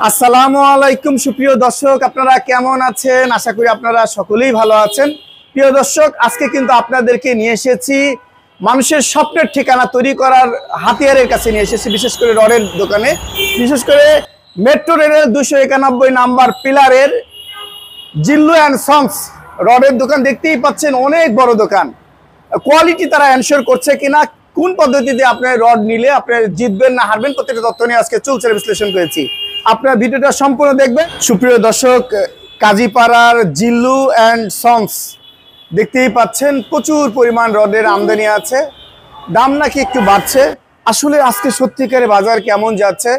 আসসালামু আলাইকুম সুপ্রিয় দর্শক, আপনারা কেমন আছেন? আশা করি আপনারা সকলেই ভালো আছেন। প্রিয় দর্শক, আজকে কিন্তু আপনাদেরকে নিয়ে এসেছি মানুষের স্বপ্নের ঠিকানা তৈরি করার হাতিয়ারের কাছে নিয়ে এসেছি, বিশেষ করে রডের দোকানে, বিশেষ করে মেট্রো রেলের 291 নাম্বার পিলারের জিল্লু অ্যান্ড সন্স রডের দোকান। দেখতেই পাচ্ছেন, অনেক বড় দোকান। কোয়ালিটি তারা এনশিওর করছে কিনা, কোন পদ্ধতিতে আপনার রড নিলে আপনি জিতবেন না হারবেন, প্রত্যেকটা তথ্য নিয়ে আজকে চুলচেরা বিশ্লেষণ করেছি। আপনার ভিডিওটা সম্পূর্ণ দেখবেন। সুপ্রিয় দর্শক, কাজীপাড়ার জিল্লু অ্যান্ড সন্স দেখতেই পাচ্ছেন, প্রচুর পরিমাণ রডের আমদানি আছে। দাম নাকি একটু বাড়ছে। আসলে আজকে সত্যিকারের বাজার কেমন যাচ্ছে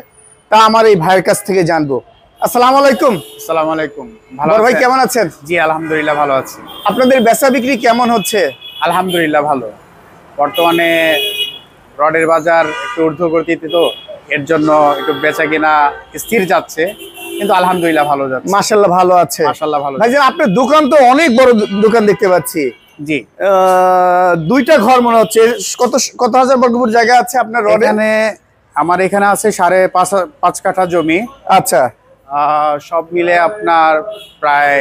তা আমার এই ভাইয়ের কাছ থেকে জানবো। আসসালামু আলাইকুম। আসসালামু আলাইকুম। ভালো ভাই, কেমন আছেন? জি আলহামদুলিল্লাহ ভালো আছি। আপনাদের বেচা বিক্রি কেমন হচ্ছে? আলহামদুলিল্লাহ ভালো। বর্তমানে রডের বাজার একটু ঊর্ধ্বগতিতে, তো এর জন্য একটু বেচা কিনা স্থির যাচ্ছে, কিন্তু আলহামদুলিল্লাহ ভালো যাচ্ছে। মাশাআল্লাহ ভালো আছে। মাশাআল্লাহ ভালো। ভাইজান, আপনার দোকান তো অনেক বড় দোকান দেখতে পাচ্ছি। জি, দুইটা ঘর মনে হচ্ছে। কত হাজার বর্গফুট জায়গা আছে আপনার রডে? আমার এখানে আছে 5.5 কাঠা জমি। আচ্ছা, সব মিলে আপনার প্রায়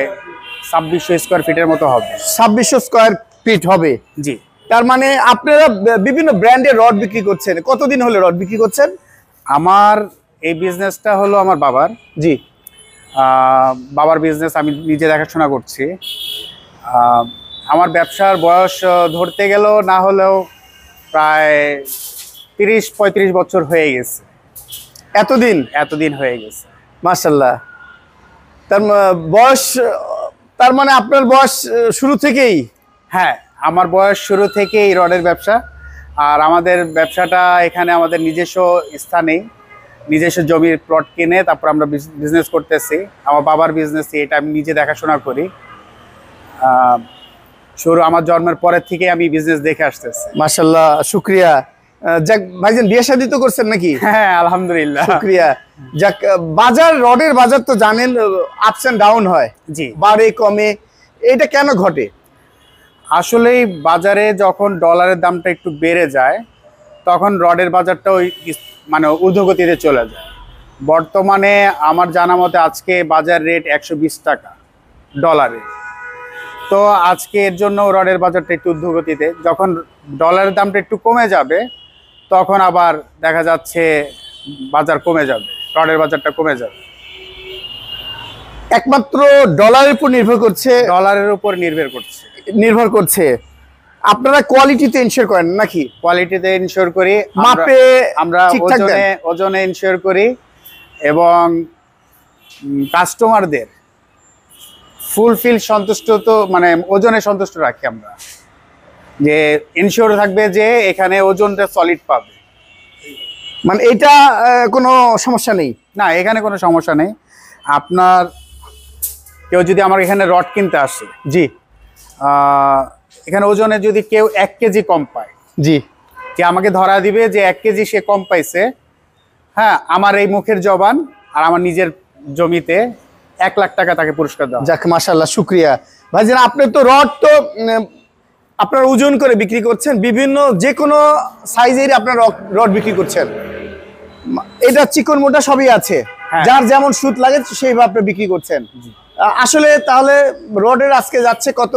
2600 স্কোয়ার ফিটের মতো হবে। 2600 স্কোয়ার ফিট হবে। জি। তার মানে আপনারা বিভিন্ন ব্র্যান্ডের রড বিক্রি করছেন। কতদিন হলো রড বিক্রি করছেন? আমার এই বিজনেসটা হলো আমার বাবার। জি। বাবার বিজনেস আমি নিজে দেখাশোনা করছি। আমার ব্যবসার বয়স ধরতে গেলেও না হলেও প্রায় 30-35 বছর হয়ে গেছে। এতদিন হয়ে গেছে। মাশাআল্লাহ। তার মানে আপনার বয়স শুরু থেকেই? হ্যাঁ, আমার বয়স শুরু থেকেই রডের ব্যবসা। আর আমাদের ব্যবসাটা এখানে আমাদের নিজস্ব স্থানেই, নিজস্ব জমির প্লট কিনে তারপর আমরা বিজনেস করতেছি। আমার বাবার বিজনেস, এটা আমি নিজে দেখাশোনা করি। আমার জন্মের পরের থেকে আমি বিজনেস দেখে আসতেছি। মাশাআল্লাহ, শুকরিয়া। যাক ভাইজান, বিয়ে শাদী তো করছেন নাকি? হ্যাঁ আলহামদুলিল্লাহ, শুকরিয়া। যাক, রডের বাজার তো জানেন আপস এন্ড ডাউন হয়। জি, বাড়ে কমে, এটা কেন ঘটে? আসলেই বাজারে যখন ডলারের দামটা একটু বেড়ে যায়, তখন রডের বাজারটা মানে ঊর্ধ্বগতিতে চলে যায়। বর্তমানে আমার জানা মতে আজকে বাজার রেট 120 টাকা ডলারে। তো আজকে এর জন্য রডের বাজারটা একটু ঊর্ধ্বগতিতে। যখন ডলারের দামটা একটু কমে যাবে, তখন আবার দেখা যাচ্ছে বাজার কমে যাবে, রডের বাজারটা কমে যাবে। একমাত্র ডলারের উপর নির্ভর করছে? ডলারের উপর নির্ভর করছে। আপনারা কোয়ালিটিতে এনশিওর করেন নাকি? কোয়ালিটিতে এনশিওর করি, মাপে আমরা ওজনে এনশিওর করি, এবং কাস্টমারদের ফুলফিল সন্তুষ্ট, তো মানে ওজনে সন্তুষ্ট রাখি আমরা, যে এনশিওর থাকবে যে এখানে ওজনটা সলিড পাবে। মানে এটা কোনো সমস্যা নেই? না, এখানে কোনো সমস্যা নেই। আপনার কেউ যদি আমার এখানে রড কিনতে আসে, জি, এখানে ওজনে যদি কেউ 1 কেজি কম পায়, জি, যে আমাকে ধরা দিবে যে 1 কেজি সে কম পাইছে, হ্যাঁ, আমার এই মুখের জবান আর আমার নিজের জমিতে 1 লাখ টাকা তাকে পুরস্কার দেওয়া। যাক, মাশাআল্লাহ, শুকরিয়া। ভাইজান, আপনি তো রড তো আপনার ওজন করে বিক্রি করছেন, বিভিন্ন যে কোনো সাইজের আপনার রড বিক্রি করছেন। এটা চিকন মোটা সবই আছে, যার যেমন সুত লাগে সেইভাবে আপনি বিক্রি করছেন। আসলে তাহলে রডের আজকে যাচ্ছে কত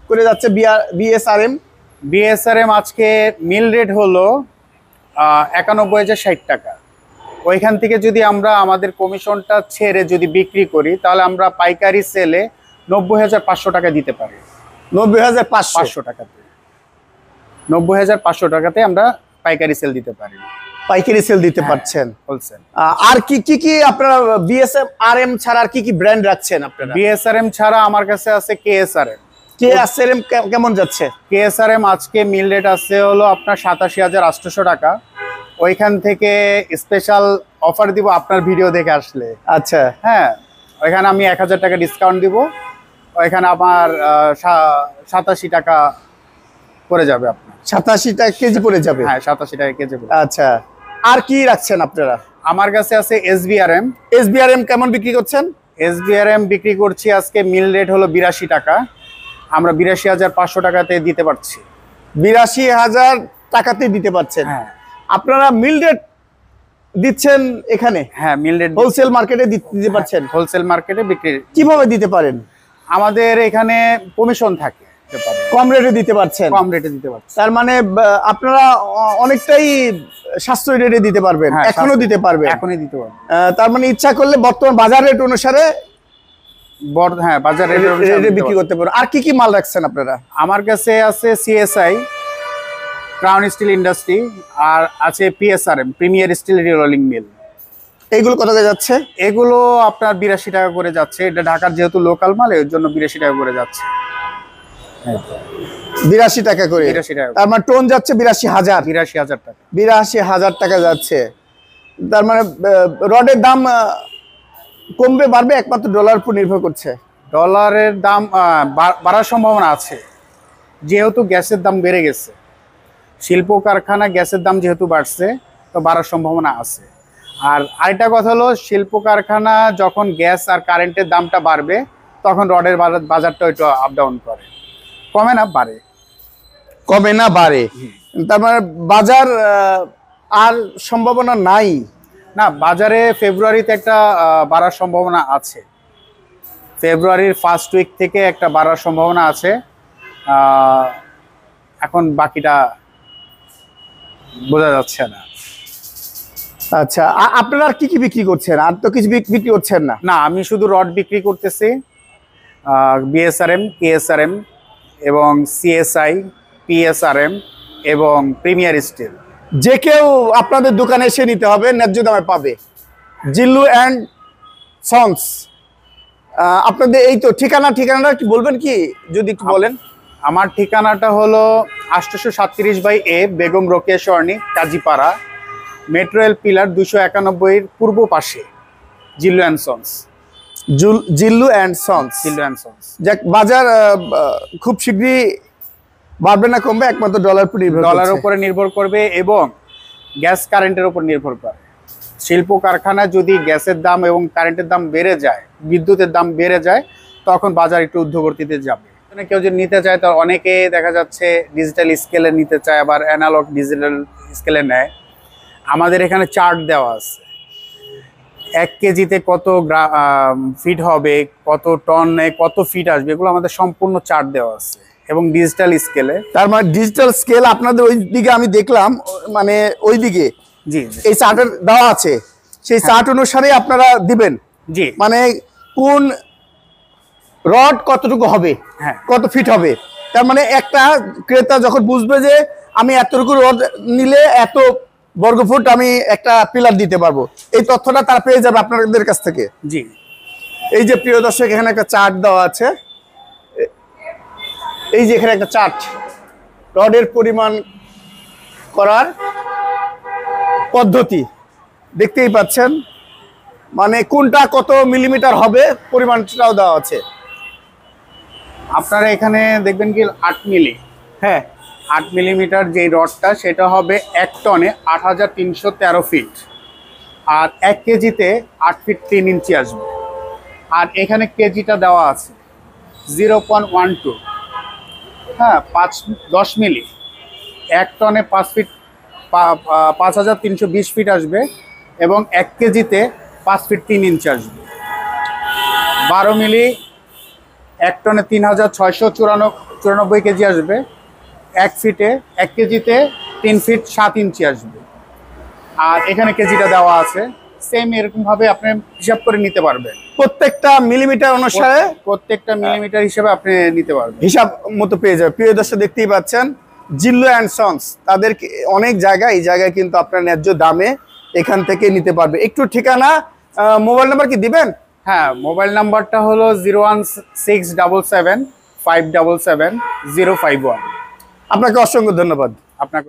করে যাচ্ছে বিএসআরএম? আজকে মিল রেট হলো 91,060 টাকা। ওইখান থেকে যদি আমরা আমাদের কমিশনটা ছেড়ে যদি বিক্রি করি, তাহলে আমরা পাইকারি সেলে 90,500 টাকা দিতে পারি। 90,500 টাকাতে, 90,500 টাকাতে আমরা পাইকারি সেল দিতে পারি। পাইকারি সেল দিতে পারছেন, হোলসেল। আর কি আপনারা বিএসআরএম ছাড়া আর কি ব্র্যান্ড রাখছেন আপনারা? বিএসআরএম ছাড়া আমার কাছে আছে কেএসআরএম। কেমন যাচ্ছে? কেএসআরএম আজকে মিল রেট আছে হলো আপনার 87,800 টাকা। ওইখান থেকে স্পেশাল অফার দিব আপনার ভিডিও দেখে আসলে। আচ্ছা, হ্যাঁ, ওইখানে আমি 1000 টাকা ডিসকাউন্ট দিব। ওইখানে আমার 87 টাকা পড়ে যাবে। আপনার 87 টাকা কেজি পড়ে যাবে? হ্যাঁ, 87 টাকা কেজি। আচ্ছা, আর কি রাখছেন আপনারা? আমার কাছে আছে এসবিআরএম। এসবিআরএম কেমন বিক্রি করছেন? এসবিআরএম বিক্রি করছি আজকে মিল রেট হলো 82 টাকা। আমরা 82,500 টাকাতে দিতে পারছি। 82,000 টাকাতে দিতে পারছেন? হ্যাঁ। আপনারা মিল রেট দিচ্ছেন এখানে? হ্যাঁ, মিল রেট হোলসেল মার্কেটে দিতে পারছেন? হোলসেল মার্কেটে বিক্রি। কিভাবে দিতে পারেন? আমাদের এখানে কমিশন থাকে, কম রেটে দিতে পারছেন? কম রেটে দিতে পারছি। তার মানে আপনারা অনেকটাই সাশ্রয়ী রেটে দিতে পারবেন? হ্যাঁ, এখনো দিতে পারবেন? এখনই দিতে পারবেন। তার মানে ইচ্ছা করলে বর্তমান বাজার রেট অনুসারে হ্যাঁ, বাজার রেটে বিক্রি করতে পারবেন। আর কি কি মাল রাখছেন আপনারা? আমার কাছে আছে সিএসআই, ক্রাউন স্টিল ইন্ডাস্ট্রি, আর আছে PSRM, premier steel rolling mill. এইগুলো কত করে যাচ্ছে? এগুলো আপনার 82 টাকা করে যাচ্ছে। এটা ঢাকার যেহেতু লোকাল মাল, এর জন্য 82 টাকা করে যাচ্ছে। 82 টাকা করে? 82 টাকা। তার মানে টন যাচ্ছে 82,000? 82,000 টাকা। 82,000 টাকা যাচ্ছে। তার মানে রডের দাম কমবে বাড়বে একমাত্র ডলার উপর নির্ভর করছে? ডলারের দাম বাড়ার সম্ভাবনা আছে, যেহেতু গ্যাসের দাম বেড়ে গেছে। শিল্প কারখানা গ্যাসের দাম যেহেতু বাড়ছে, তো বাড়ার সম্ভাবনা আছে। আর আরেকটা কথা হলো, শিল্প কারখানা যখন গ্যাস আর কারেন্টের দামটা বাড়বে, তখন রডের বাজারটা একটু আপ ডাউন করে, কমে না বাড়ে। কমে না বাড়ে। তার মানে বাজার আর সম্ভাবনা নাই? না, বাজারে ফেব্রুয়ারিতে একটা বাড়ার সম্ভাবনা আছে। ফেব্রুয়ারির ফার্স্ট উইক থেকে একটা বাড়ার সম্ভাবনা আছে। এখন বাকিটা বোঝা যাচ্ছে না। আচ্ছা, আপনারা আর কি কি বিক্রি করছেন? আর তো কিছু বিক্রি করছেন না? না, আমি শুধু রড বিক্রি করতেছি। বিএসআরএম, কেএসআরএম এবং সিএসআই, পিএসআরএম এবং প্রিমিয়ার স্টিল। যে কেউ আপনাদের দোকানে এসে নিতে হবে, ন্যায্য দামে পাবে। জিল্লু অ্যান্ড সন্স, আপনাদের এই তো ঠিকানাটা কি বলবেন কি, যদি একটু বলেন? আমার ঠিকানাটা হলো 837/A Begum Rokeya Sarani, Kazipara, metro rail pillar 291 পূর্ব পাশে, Zillu and sons. Zillu and sons. Zillu and sons. যাক, বাজার খুব শীঘ্রই বাড়বে না কমবে একমাত্র ডলার উপরে নির্ভর করবে এবং গ্যাস কারেন্টের উপর নির্ভর করে। শিল্প কারখানা যদি গ্যাসের দাম এবং কারেন্টের দাম বেড়ে যায়, বিদ্যুতের দাম বেড়ে যায়, তখন বাজার একটু ঊর্ধ্বগতিতে যাবে। কেউ যদি নিতে চায়, তার অনেকে দেখা যাচ্ছে ডিজিটাল স্কেলে নিতে চায়, আবার অ্যানালগ ডিজিটাল স্কেলে নেয়। আমাদের এখানে চার্ট দেওয়া আছে, 1 কেজিতে কত ফিট হবে, কত টনে কত ফিট আসবে, এগুলো আমাদের সম্পূর্ণ চার্ট দেওয়া আছে এবং ডিজিটাল স্কেলে। তার মানে ডিজিটাল স্কেল আপনাদের ওই দিকে আমি দেখলাম, মানে ওই দিকে জি এই চার্টের দেওয়া আছে, সেই চার্ট অনুসারে আপনারা দিবেন। জি, মানে কোন রড কতটুকু হবে, হ্যাঁ, কত ফিট হবে। তার মানে একটা ক্রেতা যখন বুঝবে যে আমি এতটুকু রড নিলে এত বর্গফুট আমি একটা পিলার দিতে পারবো, এই তথ্যটা তারা পেয়ে যাবে আপনাদের কাছ থেকে। জি। এই যে প্রিয় দর্শক, এখানে একটা চার্ট দেওয়া আছে, এই যে এখানে একটা চার্ট, রডের পরিমাণ করার পদ্ধতি দেখতেই পাচ্ছেন। মানে কোনটা কত মিলিমিটার হবে পরিমাণটাও দেওয়া আছে। আপনারা এখানে দেখবেন কি 8 মিলি, হ্যাঁ, 8 মিলিমিটার যে রডটা, সেটা হবে 1 টনে 8,313 ফিট, আর 1 কেজিতে 8 ফিট 3 ইঞ্চি আসবে। আর এখানে কেজিটা দেওয়া আছে 0.12, হ্যাঁ, 10 মিলি, 1 টনে 5 ফিট 5,320 ফিট আসবে এবং 1 কেজিতে 5 ফিট 3 ইঞ্চি আসবে। 12 মিলি, 1 টনে 3,694 কেজি আসবে, 1 ফিটে 1 কেজিতে 3 ফিট 7 ইঞ্চি আসবে। আর এখানে কেজিটা দেওয়া আছে, সেম এরকম ভাবে আপনি হিসাব করে নিতে পারবেন। প্রত্যেকটা মিলিমিটার অনুসারে প্রত্যেকটা মিলিমিটার হিসাবে আপনি নিতে পারবেন, হিসাব মতো পেয়ে যাবে। প্রিয় দর্শক, দেখতেই পাচ্ছেন জিল্লু অ্যান্ড সন্স, তাদের অনেক জায়গায়, এই জায়গায় কিন্তু আপনার ন্যায্য দামে এখান থেকে নিতে পারবে। একটু ঠিকানা, মোবাইল নাম্বার কি দিবেন? হ্যাঁ, মোবাইল নাম্বারটা হলো 01677 577 051। আপনাকে অসংখ্য ধন্যবাদ। আপনাকে